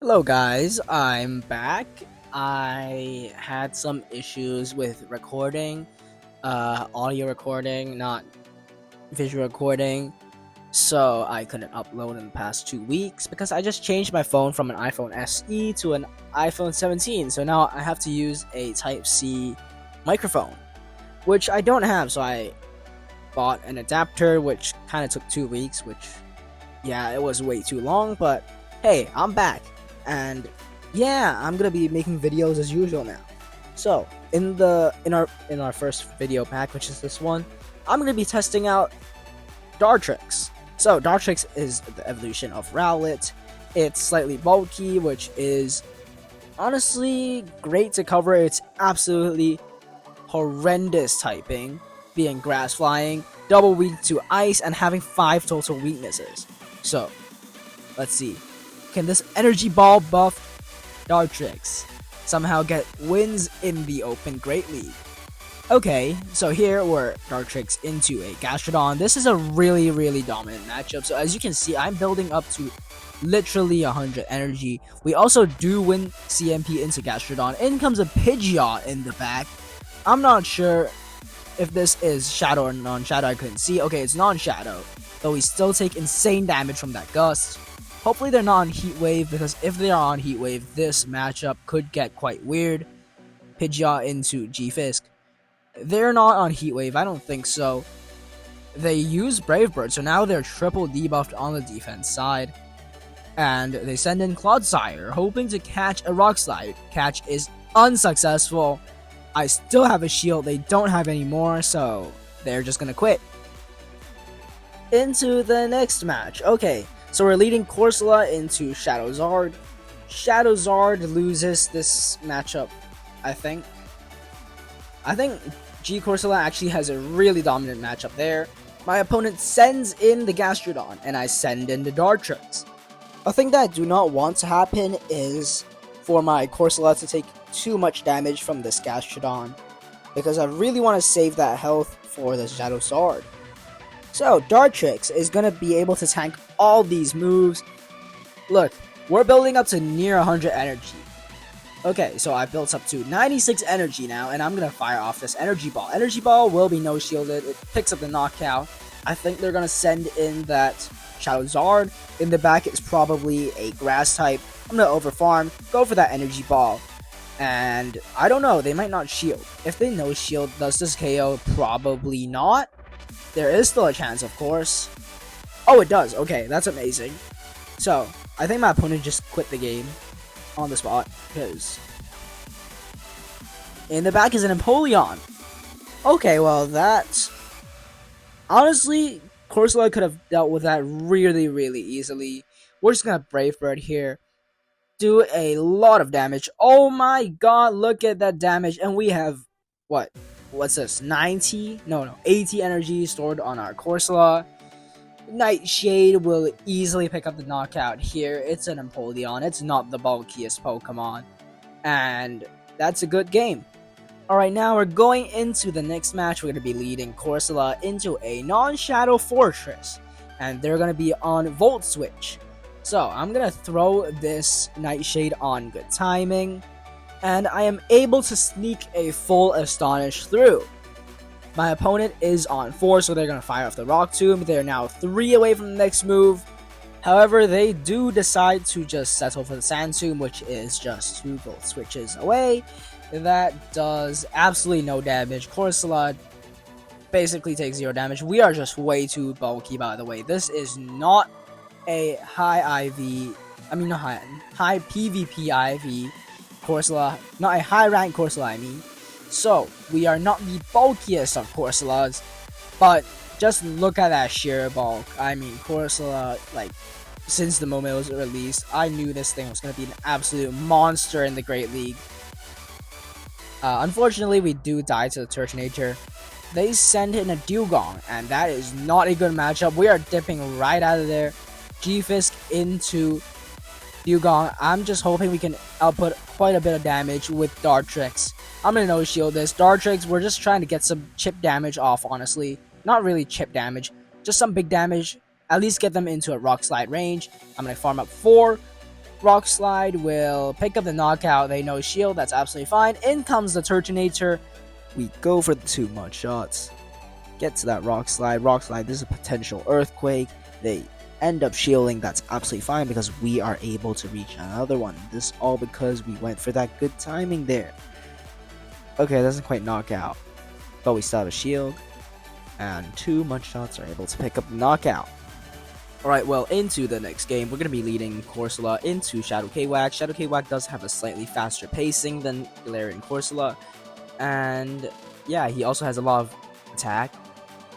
Hello guys, I'm back. I had some issues with recording, audio recording, not visual recording, so I couldn't upload in the past 2 weeks because I just changed my phone from an iPhone SE to an iPhone 17, so now I have to use a Type-C microphone, which I don't have, so I bought an adapter, which kind of took 2 weeks, which, yeah, it was way too long, but hey, I'm back. And yeah, I'm gonna be making videos as usual now. So in our first video pack, which is this one, I'm gonna be testing out Dartrix. So Dartrix is the evolution of Rowlet. It's slightly bulky, which is honestly great to cover. It's absolutely horrendous typing, being grass flying, double weak to ice, and having 5 total weaknesses. So let's see. Can this energy ball buff Dartrix somehow get wins in the Open Great League? Okay, so here we're Dartrix into a Gastrodon. This is a really dominant matchup. So as you can see, I'm building up to literally 100 energy. We also do win CMP into Gastrodon. In comes a Pidgeot in the back. I'm not sure if this is Shadow or non-Shadow. I couldn't see. Okay, it's non-Shadow, but we still take insane damage from that Gust. Hopefully they're not on Heat Wave, because if they are on Heat Wave, this matchup could get quite weird. Pidgeot into G-Fisk. They're not on Heat Wave, I don't think so. They use Brave Bird, so now they're triple debuffed on the defense side. And they send in Clodsire, hoping to catch a Rock Slide. Catch is unsuccessful. I still have a shield, they don't have any more, so they're just gonna quit. Into the next match. Okay, so we're leading Corsola into Shadow Zard. Shadow Zard loses this matchup, I think. G Corsola actually has a really dominant matchup there. My opponent sends in the Gastrodon, and I send in the Dartrix. A thing that I do not want to happen is for my Corsola to take too much damage from this Gastrodon, because I really want to save that health for the Shadow Zard. So, Dartrix is going to be able to tank all these moves. Look, we're building up to near 100 energy. Okay, so I built up to 96 energy now, and I'm going to fire off this Energy Ball. Energy Ball will be no-shielded. It picks up the knockout. I think they're going to send in that Shadow Zard. In the back, it's probably a Grass type. I'm going to overfarm, go for that Energy Ball. And I don't know, they might not shield. If they no-shield, does this KO? Probably not. There is still a chance, of course. Oh, it does. Okay, that's amazing. So, I think my opponent just quit the game on the spot, because in the back is an Empoleon. Okay, well, that... honestly, Corsola could have dealt with that really easily. We're just gonna Brave Bird here. Do a lot of damage. Oh my god, look at that damage. And we have, what? What's this? 90? No, 80 energy stored on our Corsola. Nightshade will easily pick up the knockout here. It's an Empoleon. It's not the bulkiest Pokemon. And that's a good game. Alright, now we're going into the next match. We're going to be leading Corsola into a non-Shadow Fortress. And they're going to be on Volt Switch. So, I'm going to throw this Nightshade on good timing. And I am able to sneak a full Astonish through. My opponent is on 4, so they're going to fire off the Rock Tomb. They're now 3 away from the next move. However, they do decide to just settle for the Sand Tomb, which is just 2 Volt Switches away. That does absolutely no damage. Corsola basically takes 0 damage. We are just way too bulky, by the way. This is not a high PvP IV Corsola, not a high rank Corsola, I mean. So, we are not the bulkiest of Corsolas, but just look at that sheer bulk. I mean, Corsola, like, since the moment it was released, I knew this thing was going to be an absolute monster in the Great League. Unfortunately, we do die to the Turtonator. They send in a Dewgong, and that is not a good matchup. We are dipping right out of there. G-Fisk into Dewgong. I'm just hoping we can output quite a bit of damage with Dartrix. I'm going to no-shield this. Dartrix, we're just trying to get some chip damage off, honestly. Not really chip damage, just some big damage. At least get them into a Rock Slide range. I'm going to farm up 4. Rock Slide will pick up the knockout. They know shield. That's absolutely fine. In comes the Turtonator. We go for the 2 mud shots. Get to that Rock Slide. Rock Slide, this is a potential Earthquake. They end up shielding. That's absolutely fine because we are able to reach another one. This all because we went for that good timing there. Okay, it doesn't quite knock out, but we still have a shield. And 2 mud shots are able to pick up the knockout. Alright, well, into the next game, we're going to be leading Corsola into Shadow Kwag. Shadow Kwag does have a slightly faster pacing than Galarian Corsola. And yeah, he also has a lot of attack.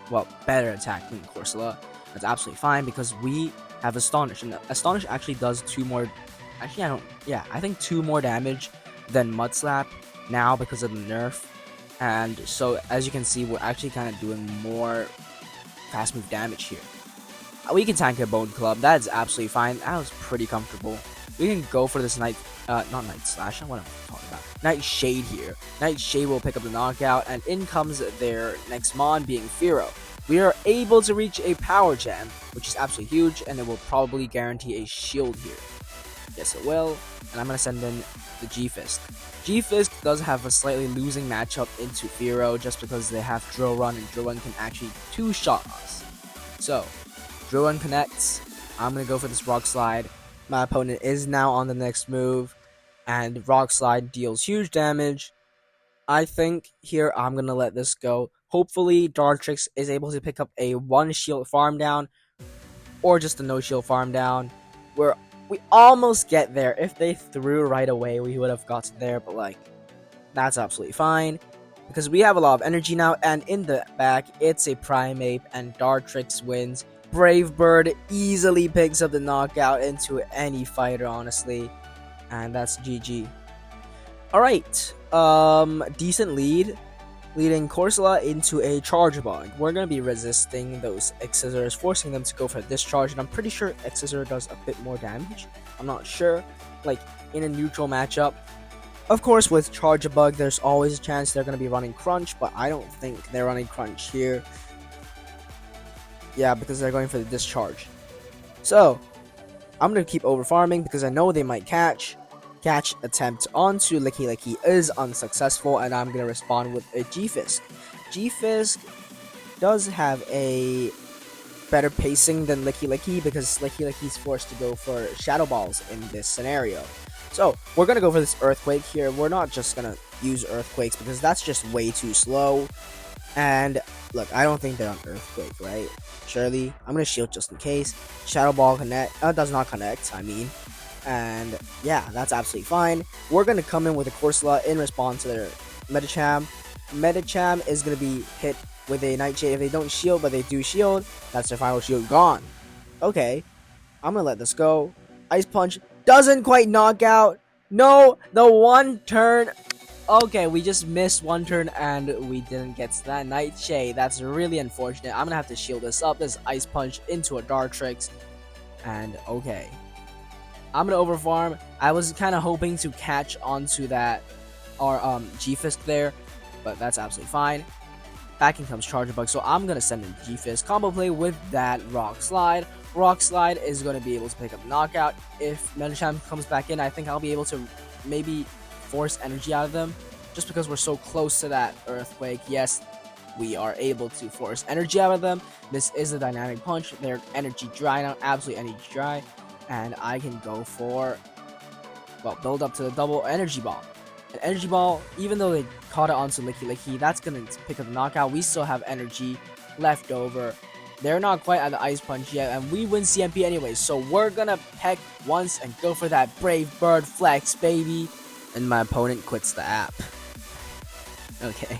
Well, better attack than Corsola. That's absolutely fine because we have Astonish. And Astonish actually does 2 more... Actually, I think 2 more damage than Mud Slap now because of the nerf. And so, as you can see, we're actually kind of doing more fast move damage here. We can tank a Bone Club. That is absolutely fine. That was pretty comfortable. We can go for this Night... not Night Slash. What am I talking about? Night Shade here. Night Shade will pick up the knockout. And in comes their next Mon being Fearow. We are able to reach a Power Gem, which is absolutely huge. And it will probably guarantee a shield here. Yes, it will. And I'm going to send in the G-Fist. G-Fist does have a slightly losing matchup into Fearow just because they have Drill Run. And Drill Run can actually 2-shot us. So... Drill Run connects. I'm going to go for this Rock Slide. My opponent is now on the next move. And Rock Slide deals huge damage. I think here I'm going to let this go. Hopefully Dartrix is able to pick up a 1 shield farm down. Or just a no shield farm down. We almost get there. If they threw right away, we would have gotten there. But like, that's absolutely fine. Because we have a lot of energy now. And in the back, it's a Primeape. And Dartrix wins. Brave Bird easily picks up the knockout into any fighter, honestly. And that's GG. Alright. Decent lead. Leading Corsola into a Charge Bug. We're going to be resisting those X-Scissors, forcing them to go for a Discharge. And I'm pretty sure X-Scissor does a bit more damage. I'm not sure. Like, in a neutral matchup. Of course, with Charge Bug, there's always a chance they're going to be running Crunch. But I don't think they're running Crunch here. Yeah, because they're going for the Discharge. So, I'm going to keep over farming because I know they might catch. Catch attempt onto Licky Licky is unsuccessful, and I'm going to respond with a G-Fisk. G-Fisk does have a better pacing than Licky Licky because Licky Licky's forced to go for Shadow Balls in this scenario. So, we're going to go for this Earthquake here. We're not just going to use Earthquakes because that's just way too slow. And, look, I don't think they're on Earthquake, right? Surely. I'm going to shield just in case. Shadow Ball does not connect, I mean. And, yeah, that's absolutely fine. We're going to come in with a Corsola in response to their Medicham. Medicham is going to be hit with a Nightshade. If they don't shield, but they do shield, that's their final shield gone. Okay. I'm going to let this go. Ice Punch doesn't quite knock out. No, the 1 turn... Okay, we just missed 1 turn and we didn't get to that Nightshade. That's really unfortunate. I'm gonna have to shield this up. This Ice Punch into a Dartrix. And okay. I'm gonna overfarm. I was kind of hoping to catch onto that G-Fisk there, but that's absolutely fine. Back in comes Charger Bug, so I'm gonna send in G-Fisk. Combo play with that Rock Slide. Rock Slide is gonna be able to pick up Knockout. If Medicham comes back in, I think I'll be able to maybe force energy out of them just because we're so close to that Earthquake. Yes, we are able to force energy out of them. This is a dynamic punch. They're energy dry now, absolutely energy dry, and I can go for, well, build up to the double energy ball. An energy ball, even though they caught it onto Licky Licky, that's gonna pick up the knockout. We still have energy left over. They're not quite at the Ice Punch yet, and we win CMP anyway, so we're gonna peck once and go for that Brave Bird flex, baby. And my opponent quits the app. Okay.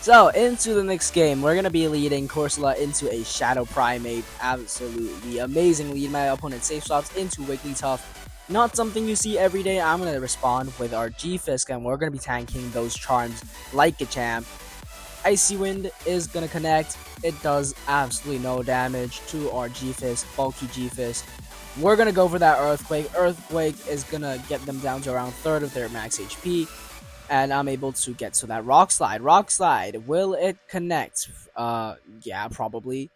So, into the next game, we're going to be leading Corsola into a Shadow Primeape. Absolutely amazing lead. My opponent safe swaps into Wigglytuff. Not something you see every day. I'm going to respond with our G-Fisk, and we're going to be tanking those charms like a champ. Icy Wind is going to connect. It does absolutely no damage to our G-Fisk, bulky G-Fisk. We're going to go for that Earthquake. Earthquake is going to get them down to around 1/3 of their max HP. And I'm able to get to that Rock Slide. Rock Slide, will it connect? Yeah, probably.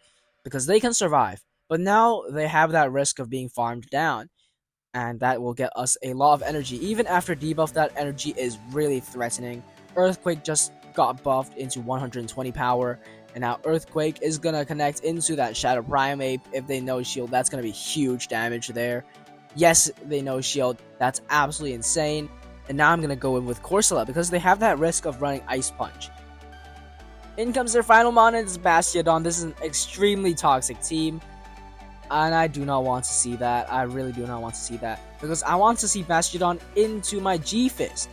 Because they can survive. But now they have that risk of being farmed down. and that will get us a lot of energy. Even after debuff, that energy is really threatening. Earthquake just got buffed into 120 power, and now Earthquake is gonna connect into that Shadow Primate. If they no shield, that's gonna be huge damage there. Yes, they no shield. That's absolutely insane. And now I'm gonna go in with Corsola because they have that risk of running Ice Punch. In comes their final mon, and it's Bastiodon. This is an extremely toxic team, and I do not want to see that. I really do not want to see that because I want to see Bastiodon into my G-Fisk.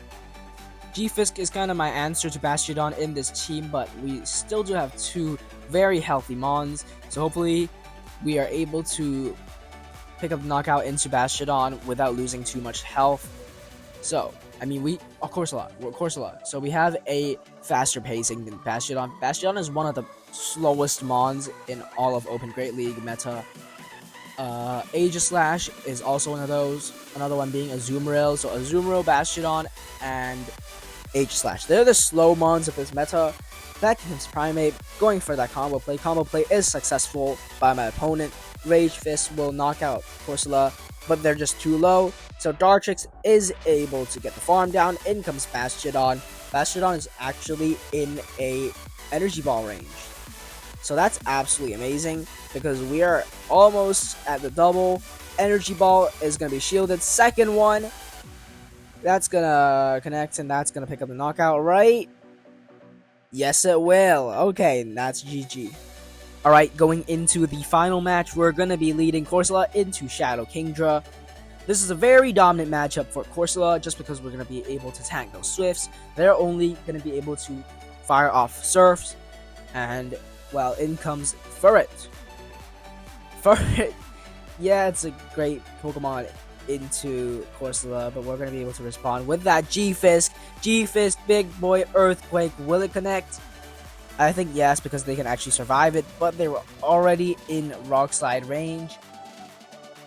G-Fisk is kind of my answer to Bastiodon in this team, but we still do have two very healthy mons, so hopefully we are able to pick up the knockout into Bastiodon without losing too much health. So, I mean, we're Corsola. So we have a faster pacing than Bastiodon. Bastiodon is one of the slowest mons in all of Open Great League meta. Aegislash is also one of those. Another one being Azumarill. So Azumarill, Bastiodon, and Aegislash. They're the slow mons of this meta. Vacuum's Primate, going for that combo play. Combo play is successful by my opponent. Rage Fist will knock out Corsola, but they're just too low. So Dartrix is able to get the farm down. In comes Bastiodon. Bastiodon is actually in a energy ball range. So that's absolutely amazing because we are almost at the double. Energy ball is going to be shielded. Second one, that's going to connect and that's going to pick up the knockout, right? Yes, it will. Okay, that's GG. Alright, going into the final match, we're going to be leading Corsola into Shadow Kingdra. This is a very dominant matchup for Corsola just because we're going to be able to tank those Swifts. They're only going to be able to fire off Surfs. And, well, in comes Furret. Furret, yeah, it's a great Pokemon into Corsola, but we're going to be able to respond with that G-Fisk. G-Fisk, big boy Earthquake. Will it connect? I think yes, because they can actually survive it, but they were already in Rock Slide range.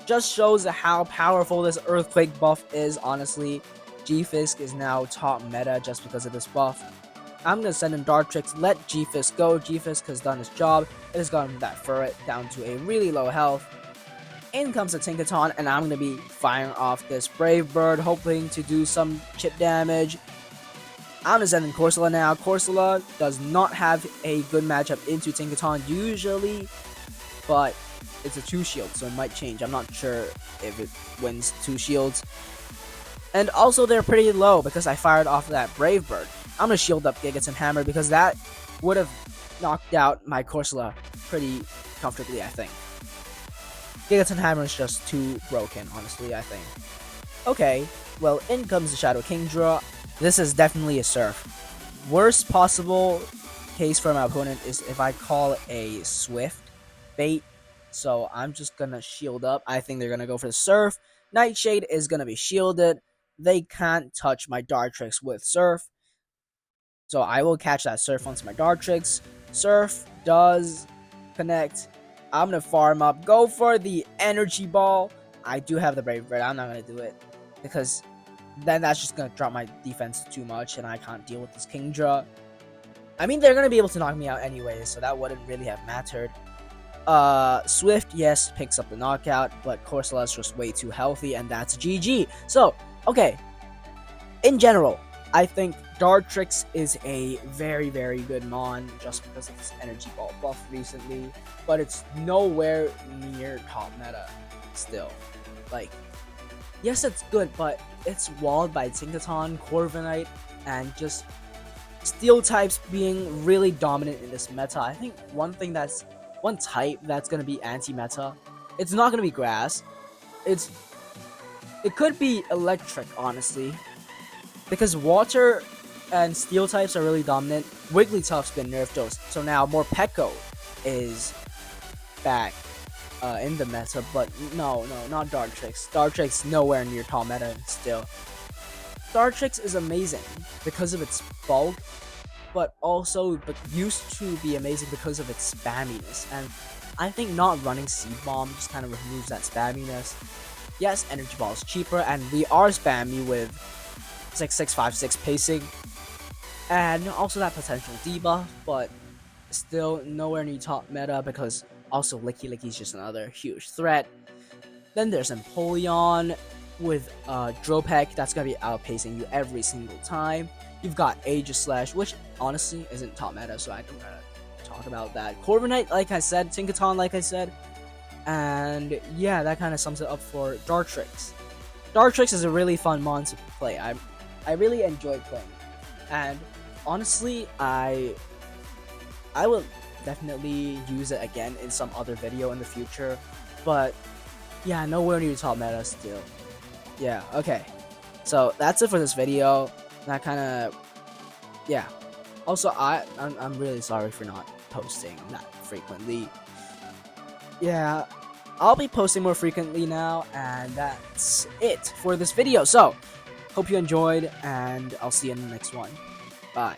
Just shows how powerful this Earthquake buff is, honestly. G-Fisk is now top meta just because of this buff. I'm going to send in Dartrix, let G-Fisk go. G-Fisk has done his job. It has gotten that Furret down to a really low health. In comes the Tinkaton, and I'm going to be firing off this Brave Bird, hoping to do some chip damage. I'm going to send in Corsola now. Corsola does not have a good matchup into Tinkaton usually, but it's a 2-shield, so it might change. I'm not sure if it wins 2 shields. And also, they're pretty low because I fired off that Brave Bird. I'm going to shield up Gigaton Hammer because that would have knocked out my Corsola pretty comfortably, I think. Gigaton Hammer is just too broken, honestly, I think. Okay, well, in comes the Shadow Kingdra. This is definitely a Surf. Worst possible case for my opponent is if I call a Swift bait. So I'm just going to shield up. I think they're going to go for the Surf. Nightshade is going to be shielded. They can't touch my Dartrix with Surf. So I will catch that Surf onto my Dartrix. Surf does connect. I'm going to farm up. Go for the Energy Ball. I do have the Brave Bird. I'm not going to do it because then that's just going to drop my defense too much and I can't deal with this Kingdra. I mean, they're going to be able to knock me out anyways, so that wouldn't really have mattered. Swift, yes, picks up the knockout, but Corsola is just way too healthy, and that's GG. So, okay, in general, I think Dartrix is a very, very good mon just because of this Energy Ball buff recently, but it's nowhere near top meta still. Like, yes, it's good, but it's walled by Tinkaton, Corviknight, and just Steel types being really dominant in this meta. I think one type that's going to be anti-meta, it's not going to be Grass. It could be Electric, honestly, because Water and Steel types are really dominant. Wigglytuff's been nerfed, so now Morpeko is back in the meta, but no, not Dartrix. Dartrix nowhere near top meta still. Dartrix is amazing because of its bulk, but used to be amazing because of its spamminess, and I think not running Seed Bomb just kind of removes that spamminess. Yes, Energy Ball is cheaper, and we are spammy with 656 pacing, and also that potential debuff, but still nowhere near top meta because also Licky Licky is just another huge threat. Then there's Empoleon. with Dropek, that's gonna be outpacing you every single time. You've got Aegislash, which honestly isn't top meta, so I don't gotta talk about that. Corviknight, like I said, Tinkaton, like I said, and yeah, that kind of sums it up for Dartrix. Dartrix is a really fun mon to play. I really enjoyed playing it, and honestly, I will definitely use it again in some other video in the future, but yeah, nowhere near top meta still. Yeah, okay. So that's it for this video. That kind of, yeah. Also, I'm really sorry for not posting that frequently. Yeah, I'll be posting more frequently now, and that's it for this video. So, hope you enjoyed, and I'll see you in the next one. Bye.